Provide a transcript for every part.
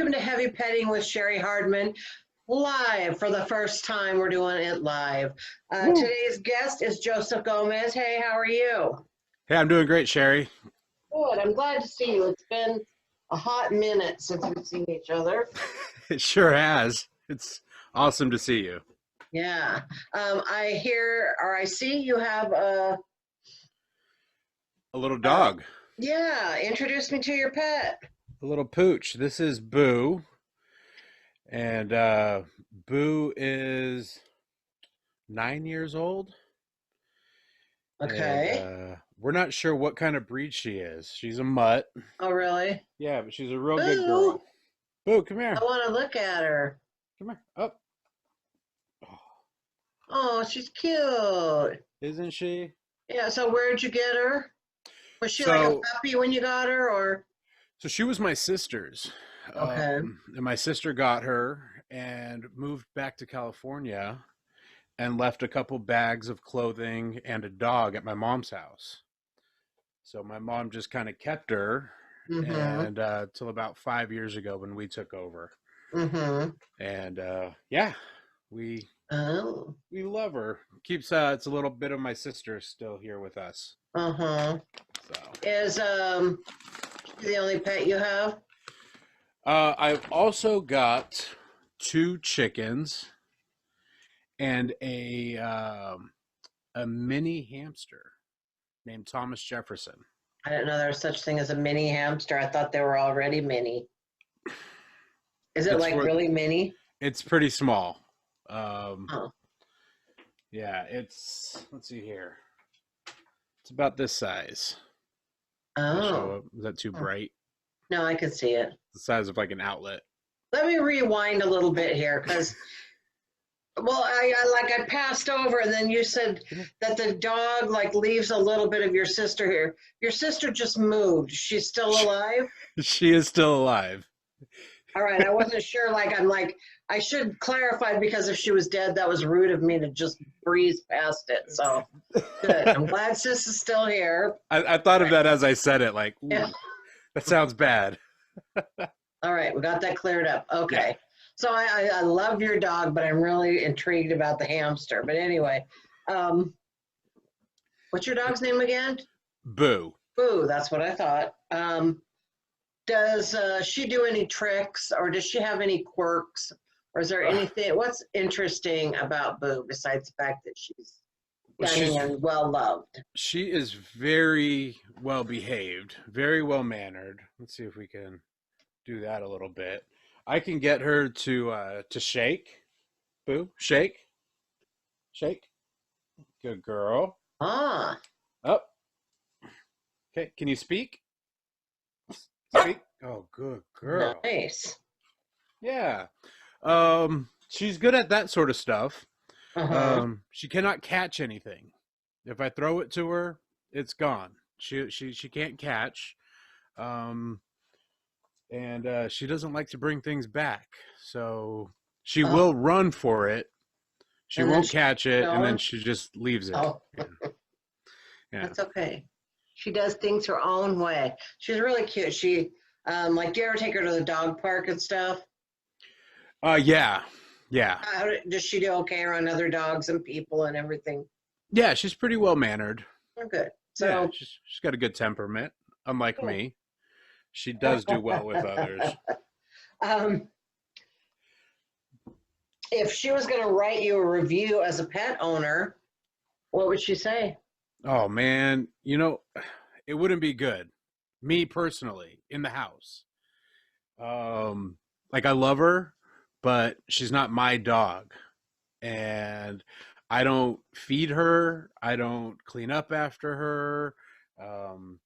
Welcome to Heavy Petting with Cheri Hardman, live for the first time. We're doing it live. Woo. Today's guest is Joseph Gomez. Hey, how are you? Hey, I'm doing great, Cheri. Good. I'm glad to see you. It's been a hot minute since we've seen each other. It sure has. It's awesome to see you. Yeah. I hear or I see you have A little a dog, yeah. Introduce me to your pet. a little pooch. This is Boo, and Boo is 9 years old, and Okay. we're not sure what kind of breed she is. She's a mutt. Oh, really? Yeah, but she's a real good Boo! girl. Boo, come I here. want to look at her. Come here. Up. Oh, Oh, she's cute. isn't she? Yeah. So where'd you get her? Was she like a So, puppy when you got her, or? so she was my sister's, Okay. and my sister got her and moved back to California and left a couple bags of clothing and a dog at my mom's house. So my mom just kind of kept her Mm-hmm. and till about 5 years ago when we took over. Mm-hmm. And yeah, we Oh. we love her. Keeps it's a little bit of my sister still here with us. Uh-huh. So Is she the only pet you have? I've also got two chickens and a mini hamster named Thomas Jefferson. I didn't know there was such thing as a mini hamster. I thought they were already mini. Is it It's like for really mini? it's pretty small. Um, Oh. yeah, let's see here. It's about this size. I'll show Oh. up. Is that too Hmm. bright? No, I can see it. The size of like an outlet. Let me rewind a little bit here because well, I passed over and then you said Come here. that the dog like leaves a little bit of your sister here. Your sister just moved. She's still alive? She is still alive. All right, I wasn't sure. I should clarify because if she was dead, that was rude of me to just breeze past it. So good. I'm glad sis is still here. I thought of that as I said it. Like, Yeah. ooh, that sounds bad. All right, we got that cleared up. Yeah, Okay. So I love your dog, but I'm really intrigued about the hamster. But anyway, um, what's your dog's name again? Boo. Boo, that's what I thought. Does she do any tricks or does she have any quirks? Or is there anything, what's interesting about Boo besides the fact that she's Well, cunning and well loved? she is very well behaved, very well mannered. Let's see if we can do that a little bit. I can get her to shake. Boo, shake, shake. Good girl. Ah, Up. Okay. Can you speak? Speak. Oh, good girl. nice. Yeah. She's good at that sort of stuff. Uh-huh. She cannot catch anything. If I throw it to her, it's gone. She can't catch. Um, and she doesn't like to bring things back. So she Oh, will run for it. She and then won't she catch it, and then don't? she just leaves it. Oh, Yeah. Yeah. that's okay. She does things her own way. She's really cute. She, do you ever take her to the dog park and stuff? Yeah. Yeah. Does she do okay around other dogs and people and everything? Yeah, she's pretty well mannered. Oh, good. Yeah, So, she's got a good temperament, unlike cool. me. She does do well with others. um, if she was going to write you a review as a pet owner, what would she say? Oh man, it wouldn't be good. Me personally, in the house. Like I love her, but she's not my dog. And I don't feed her, I don't clean up after her. Um,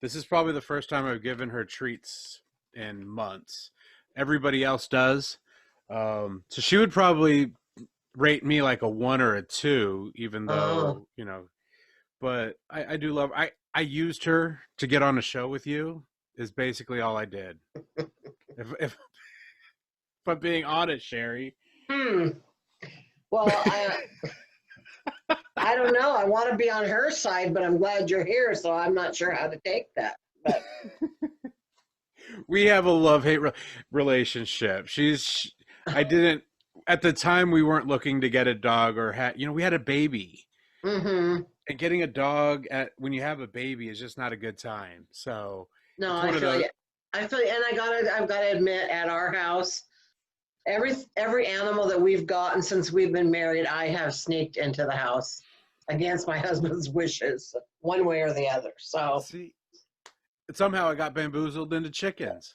this is probably the first time I've given her treats in months. Everybody else does. So she would probably rate me like a one or a two, even Oh, though, but I do love I used her to get on a show with you is basically all I did. If I'm being honest, Cheri. hmm. Well, I don't know. I want to be on her side, but I'm glad you're here, so I'm not sure how to take that. But we have a love-hate relationship. I didn't, at the time we weren't looking to get a dog or we had a baby. Mm-hmm. And getting a dog when you have a baby is just not a good time. So No, it's I one of feel those. you. I feel you. And I've gotta admit, at our house, every animal that we've gotten since we've been married, I have sneaked into the house against my husband's wishes, one way or the other. So, See, somehow I got bamboozled into chickens.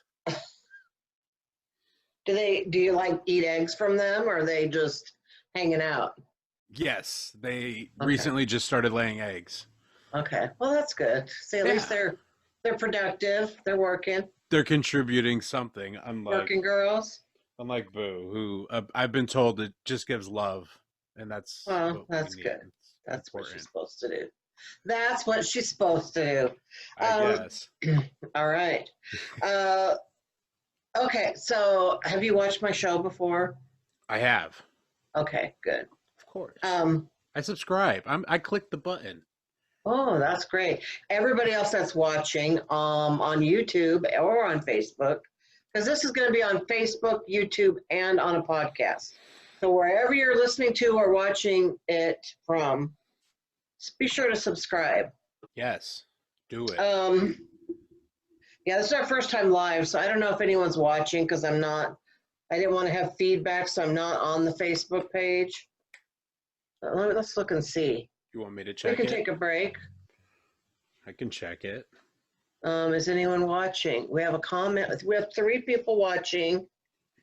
do you like eat eggs from them, or are they just hanging out? Yes, they Okay. recently just started laying eggs. Okay. Well, that's good. See, at least Yeah, they're productive. They're working. they're contributing something. Working girls. Unlike Boo, who I've been told it just gives love, and that's Well, what we that's need. good. It's That's what she's important, supposed to do. That's what she's supposed to do. I guess. All right. Uh, okay. So, have you watched my show before? I have, Okay, good. of course. Um, I subscribe. I clicked the button. oh, that's great. Everybody else that's watching on YouTube or on Facebook, because this is going to be on Facebook, YouTube, and on a podcast. So wherever you're listening to or watching it from, be sure to subscribe. Yes, do it. Um, yeah, this is our first time live, so I don't know if anyone's watching because I didn't want to have feedback, so I'm not on the Facebook page. Let's look and see. You want me to We check can it? take a break. I can check it. Is anyone watching? We have a comment. We have 3 people watching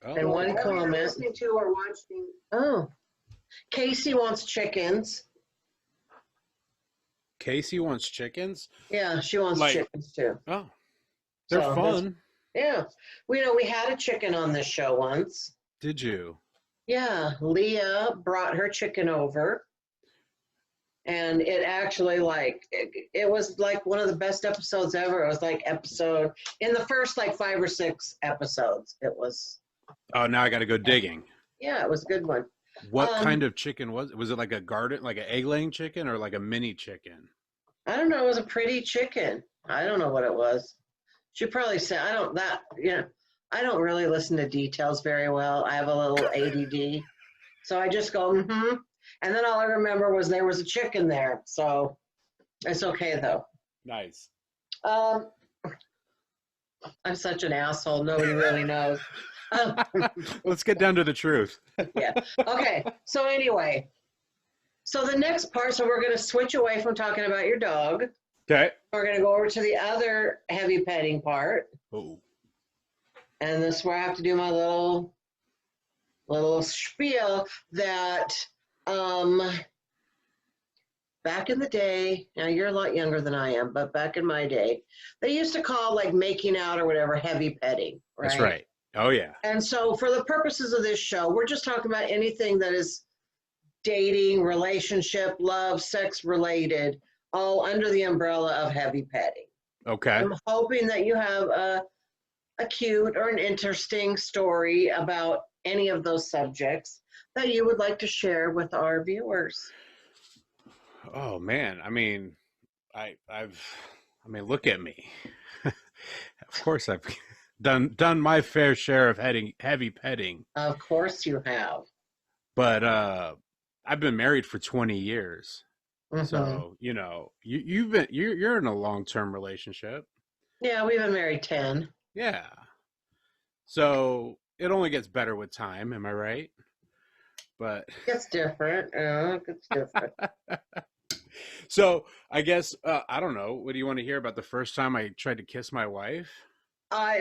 and Oh, one comment. Listening to or watching. Oh, Casey wants chickens. Casey wants chickens. Yeah, she wants Like, chickens too. oh, they're So fun. yeah, we had a chicken on this show once. Did you? Yeah, Leah brought her chicken over, and it actually it was like one of the best episodes ever. It was like episode in the first like 5 or 6 episodes. It was Oh, now I got to go digging. yeah, it was a good one. What kind of chicken was it? Was it like a garden, like an egg-laying chicken, or like a mini chicken? I don't know. It was a pretty chicken. I don't know what it was. She probably said I don't really listen to details very well. I have a little ADD, so I just go mm-hmm, and then all I remember was there was a chicken there. So it's okay though. Nice. Um, I'm such an asshole. Nobody really knows. Let's get down to the truth. Yeah. Okay. So anyway, so the next part. So we're going to switch away from talking about your dog. Okay. We're going to go over to the other heavy petting part. Oh. And this is where I have to do my little spiel that back in the day, now you're a lot younger than I am, but back in my day, they used to call like making out or whatever heavy petting, right? That's right. Oh, yeah. And so for the purposes of this show, we're just talking about anything that is dating, relationship, love, sex related, all under the umbrella of heavy petting. Okay. I'm hoping that you have a cute or an interesting story about any of those subjects that you would like to share with our viewers. Oh man. I mean, look at me. Of course I've done my fair share of heavy petting. Of course you have. But I've been married for 20 years. Mm-hmm. So, you're in a long-term relationship. Yeah, we've been married 10. Yeah. So, it only gets better with time, am I right? But It's different. It gets different. so, I guess I don't know. What do you want to hear about the first time I tried to kiss my wife?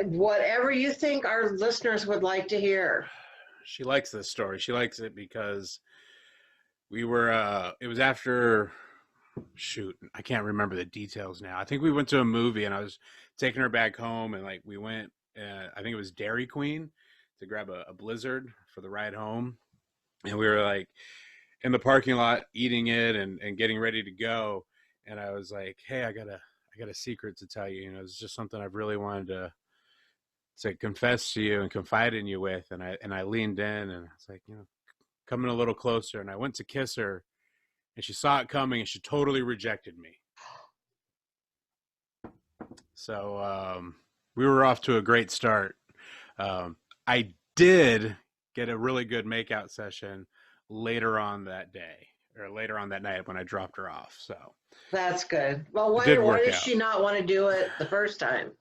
Whatever you think our listeners would like to hear. She likes this story. She likes it because we were it was after shoot, I can't remember the details now. I think we went to a movie and I was taking her back home and like we went I think it was Dairy Queen to grab a Blizzard for the ride home. And we were like in the parking lot eating it and getting ready to go. And I was like, hey, I got a secret to tell you. It's just something I've really wanted to confess to you and confide in you with. And I leaned in and I was like, coming a little closer. And I went to kiss her and she saw it coming and she totally rejected me. So We were off to a great start. I did get a really good makeout session later on that day or later on that night when I dropped her off. So That's good. Well, it why did why work did out she not want to do it the first time?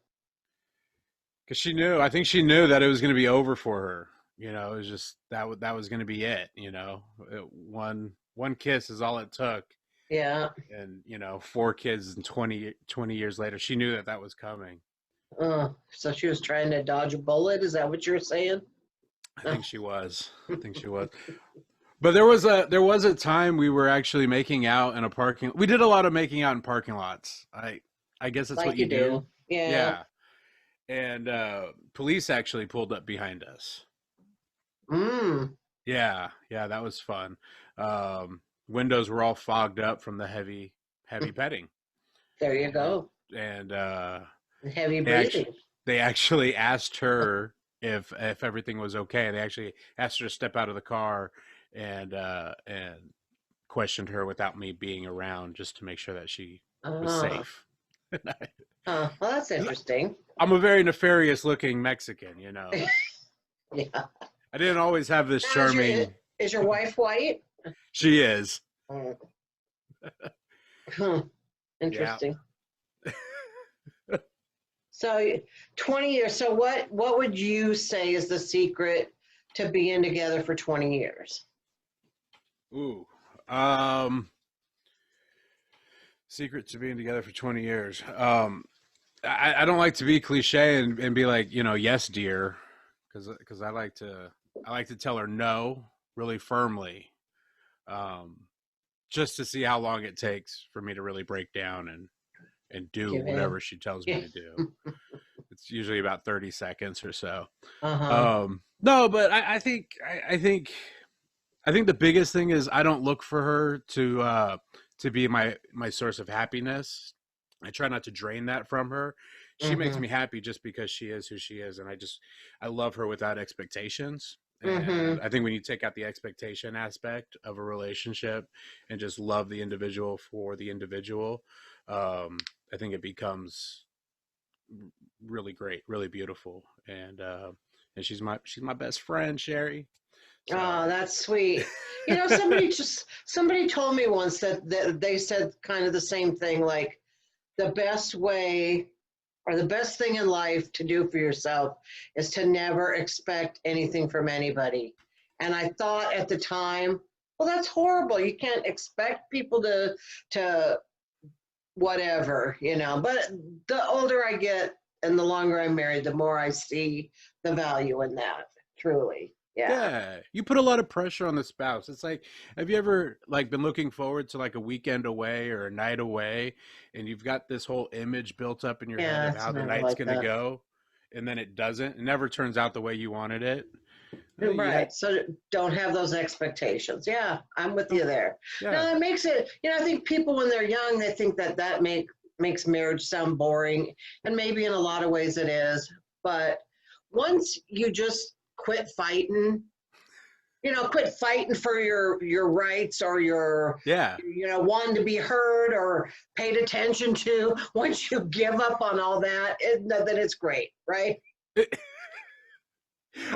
because she knew. I think she knew that it was going to be over for her. You know, it was just that was going to be it. You know, one kiss is all it took, Yeah. and you know, four kids and 20 years later, she knew that that was coming. So she was trying to dodge a bullet. Is that what you're saying? I think she was. I think she was. But there was a time we were actually making out in a parking. We did a lot of making out in parking lots. I guess that's what Like you you do. do. Yeah. Yeah. And police actually pulled up behind us. Mm. Yeah, yeah, that was fun. Windows were all fogged up from the heavy petting, There you and go. and Heavy they actually breathing. they actually asked her if everything was okay. They actually asked her to step out of the car and questioned her without me being around just to make sure that she was Uh, safe. well, that's interesting. I'm a very nefarious looking Mexican, you know. Yeah. I didn't always have this Now, charming. is your wife white? She is. Mm. Hmm. Yeah. Interesting. So 20 years. So what would you say is the secret to being together for 20 years? Ooh. Um. Secret to being together for 20 years. I don't like to be cliche and be like, you know, yes, dear, because I like to tell her no really firmly, um, just to see how long it takes for me to really break down and do Give in. whatever she tells me Yeah. to do. It's usually about 30 seconds or so. Uh-huh. No, but I think the biggest thing is I don't look for her to be my source of happiness. I try not to drain that from her. She makes Mm-hmm. me happy just because she is who she is, and I love her without expectations. And Mm-hmm. I think when you take out the expectation aspect of a relationship and just love the individual for the individual, I think it becomes really great, really beautiful, and she's my best friend, Cheri. Oh, So that's sweet. Somebody told me once that they said kind of the same thing, like the best way or the best thing in life to do for yourself is to never expect anything from anybody. And I thought at the time, well, that's horrible. You can't expect people to whatever, you know. But the older I get and the longer I'm married, the more I see the value in that. Truly. Yeah. yeah, you put a lot of pressure on the spouse. It's like, have you ever like been looking forward to like a weekend away or a night away, and you've got this whole image built up in your head Yeah, of it's how the never night's like gonna that. go, and then it doesn't. It never turns out the way you wanted it. You had Right. So don't have those expectations. Yeah, I'm with you don't. there. Yeah, Now it makes it, I think people when they're young, they think that makes marriage sound boring. And maybe in a lot of ways it is. But once you just quit fighting, quit fighting for your rights or your, yeah. wanting to be heard or paid attention to, once you give up on all that, then it's great, right?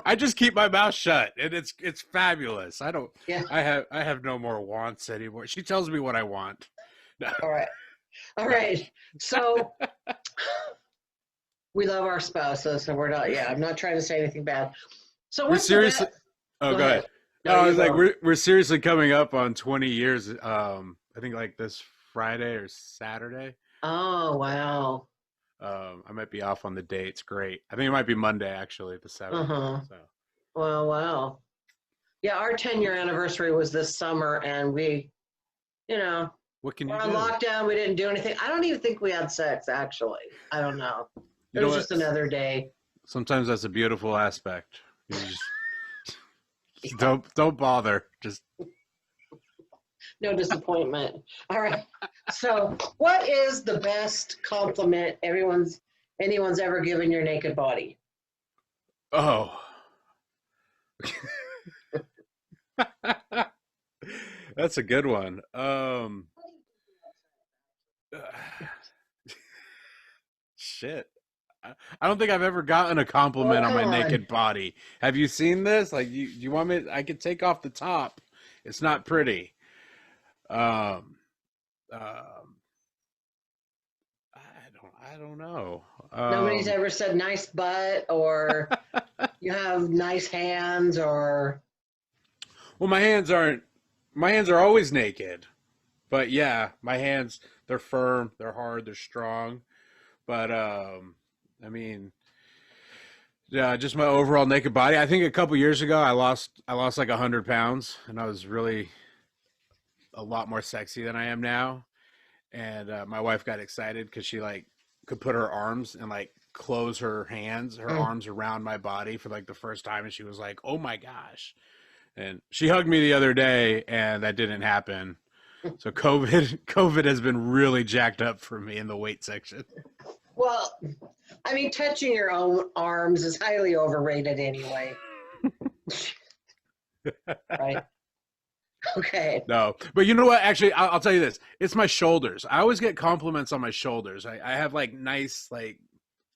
I just keep my mouth shut, and it's fabulous. I don't. Yeah. I have no more wants anymore. She tells me what I want. No, All right. All no. right. So we love our spouses, and we're not. Yeah, I'm not trying to say anything bad. So We're what's the seriously. best? Oh, Go go ahead. ahead. No, No, I you was like, go. we're seriously coming up on 20 years. I think like this Friday or Saturday. Oh wow. I might be off on the date. It's great. I think it might be Monday actually, the Uh 7th. huh. So Wow, wow. Yeah, our 10-year anniversary was this summer, and we, you know, what can we're you on do? lockdown. We didn't do anything. I don't even think we had sex. Actually, I don't know. You It know was what? just another day. Sometimes that's a beautiful aspect. You just Yeah, don't bother. Just no disappointment. All right. So, what is the best compliment anyone's ever given your naked body? oh. That's a good one. Shit. I don't think I've ever gotten a Oh, compliment on come my on. naked body. Have you seen this? Like, you want me? I could take off the top. It's not pretty. Um, um, I don't know. Nobody's ever said nice butt or you have nice hands or. Well, my hands are always naked. But yeah, my hands, they're firm, they're hard, they're strong. But I mean, yeah, just my overall naked body. I think a couple years ago, I lost like 100 pounds, and I was really a lot more sexy than I am now. And my wife got excited because she like could put her arms and like close her Mm. arms around my body for like the first time, and she was like, "Oh my gosh!" And she hugged me the other day, and that didn't happen. So COVID has been really jacked up for me in the weight section. Well, I mean, touching your own arms is highly overrated anyway, right? Okay. No, but you know what? Actually, I'll tell you this: it's my shoulders. I always get compliments on my shoulders. I have like nice like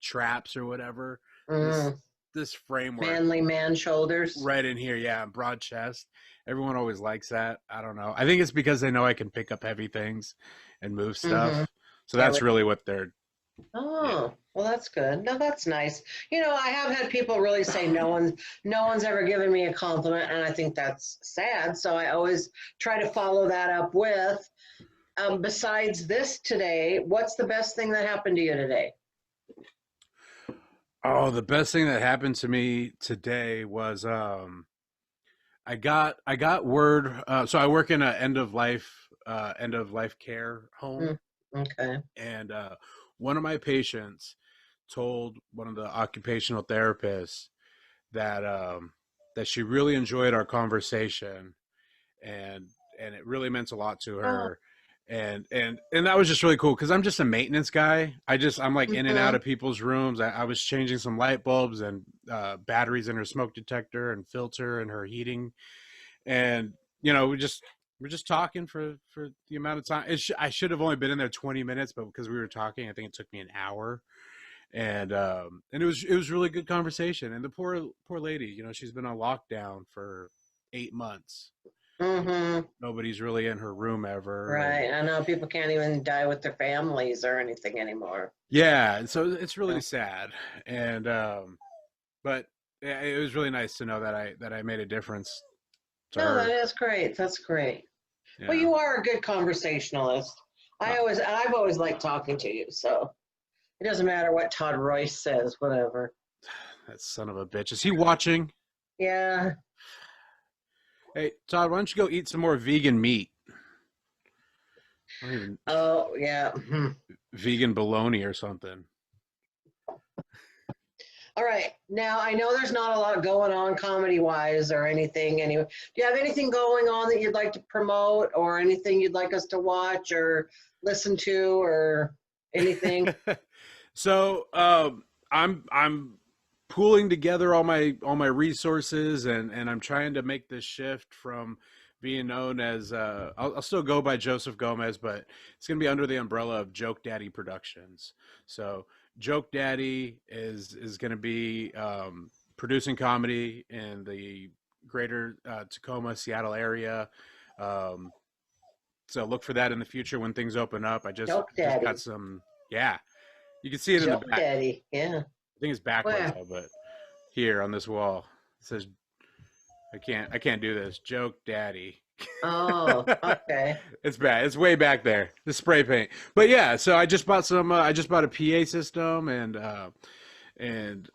traps or whatever. This Mm. this framework Manly man shoulders. right in here, yeah, broad chest. Everyone always likes that. I don't know. I think it's because they know I can pick up heavy things and move Mm-hmm. stuff. So that's really what they're. Yeah. Oh, well, that's good. No, that's nice. I have had people really say no one's ever given me a compliment, and I think that's sad. So I always try to follow that up with, besides this today, what's the best thing that happened to you today? Oh, the best thing that happened to me today was I got word. So I work in a end of life care home, Mm, okay. and one of my patients told one of the occupational therapists that that she really enjoyed our conversation, and it really meant a lot to Oh, her. And that was just really cool because I'm just a maintenance guy. I'm like in and out mm-hmm. of people's rooms. I was changing some light bulbs and batteries in her smoke detector and filter and her heating, and we're just talking for the amount of time. I should have only been in there 20 minutes, but because we were talking, I think it took me an hour. And it was really good conversation. And the poor lady, she's been on lockdown for 8 months. Mm-hmm. Nobody's really in her room ever, and Right. I know people can't even die with their families or anything anymore. yeah, and so it's really Yeah. sad. And but yeah, it was really nice to know that I made a difference to No, that her. is great. That's great. Well, Yeah. you are a good conversationalist. Oh, I've always liked talking to you, so it doesn't matter what Todd Royce says, whatever. that son of a bitch. Is he watching? Yeah. Hey, Todd, why don't you go eat some more vegan meat? I don't even Oh, yeah. Hmm. vegan bologna or something. All right. Now, I know there's not a lot going on comedy-wise or anything. Anyway, do you have anything going on that you'd like to promote or anything you'd like us to watch or listen to or anything? So I'm pooling together all my resources, and I'm trying to make this shift from being known as I'll still go by Joseph Gomez, but it's gonna be under the umbrella of Joke Daddy Productions. So Joke Daddy is gonna be producing comedy in the greater Tacoma, Seattle area. Um, so look for that in the future when things open up. Joke Just got Daddy. some, yeah. You can see it in the Joke back. Daddy. Yeah. I think it's backwards Where? though, but here on this wall it says I can't do this. Joke Daddy. Oh, okay. It's bad. It's way back there. The spray paint. But yeah, so I just bought a PA system, and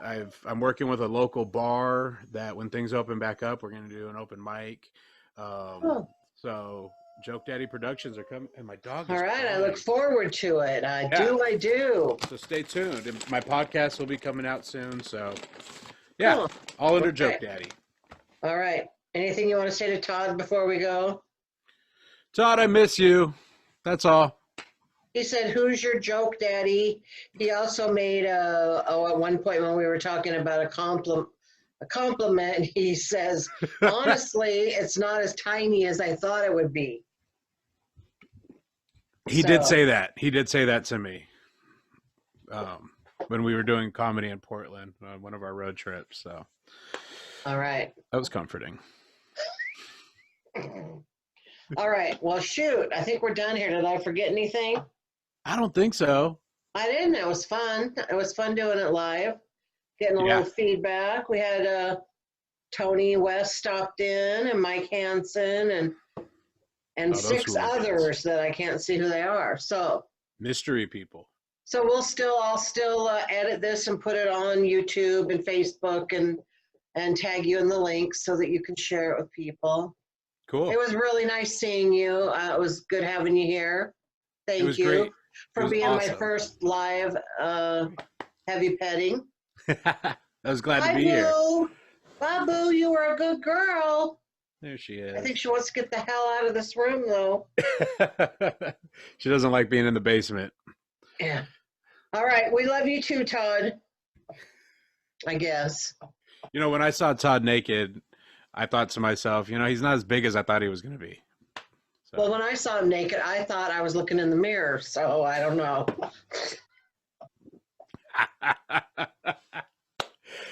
I'm working with a local bar that when things open back up, we're going to do an open mic. Um Oh, so Joke Daddy Productions are coming, and my dog all is right. I look crying. forward to it. I Yeah. do. I do. So stay tuned. And my podcast will be coming out soon. So yeah, Cool. all under Okay. Joke Daddy. All right. Anything you want to say to Todd before we go? Todd, I miss you. That's all. He said, "Who's your joke, Daddy?" He also made at one point when we were talking about a compliment. He says, "Honestly, it's not as tiny as I thought it would be." He did So, say that. He did say that to me. Um, when we were doing comedy in Portland, one of our road trips. So, All right. that was comforting. All right. Well, shoot. I think we're done here. Did I forget anything? I don't think so. I didn't. It was fun. It was fun doing it live, getting a Yeah. little feedback. We had Tony West stopped in, and Mike Hansen, and those 6 hooligans. others that I can't see who they are. So Mystery people. I'll still edit this and put it on YouTube and Facebook and tag you in the link so that you can share it with people. Cool. It was really nice seeing you. It was good having you here. It was Thank you great. for was being my awesome. first live heavy petting. I was glad to Hi, be here. Boo. Bye, Boo. You were a good girl. There she is. I think she wants to get the hell out of this room, though. She doesn't like being in the basement. Yeah. All right. We love you too, Todd. I guess. You know, when I saw Todd naked, I thought to myself, you know, he's not as big as I thought he was going to be. So. Well, when I saw him naked, I thought I was looking in the mirror, so I don't know.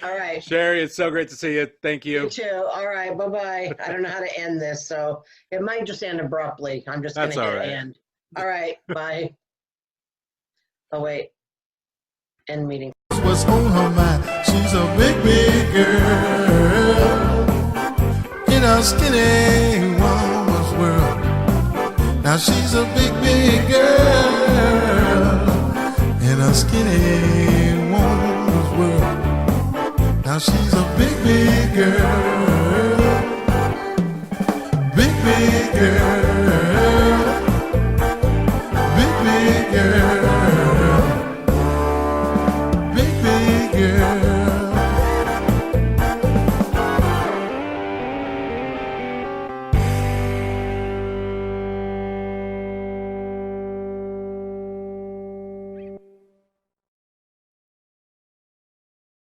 All right. Cheri, it's so great to see you. Thank you. You too. All right. Bye-bye. I don't know how to end this, so it might just end abruptly. I'm just going to That's hit all right. end. All right. Bye. Oh, wait. End meeting. What's on her mind? She's a big, big girl in a skinny woman's world. Now she's a big, big girl in a skinny woman's world. Now she's a big, big girl, big, big girl.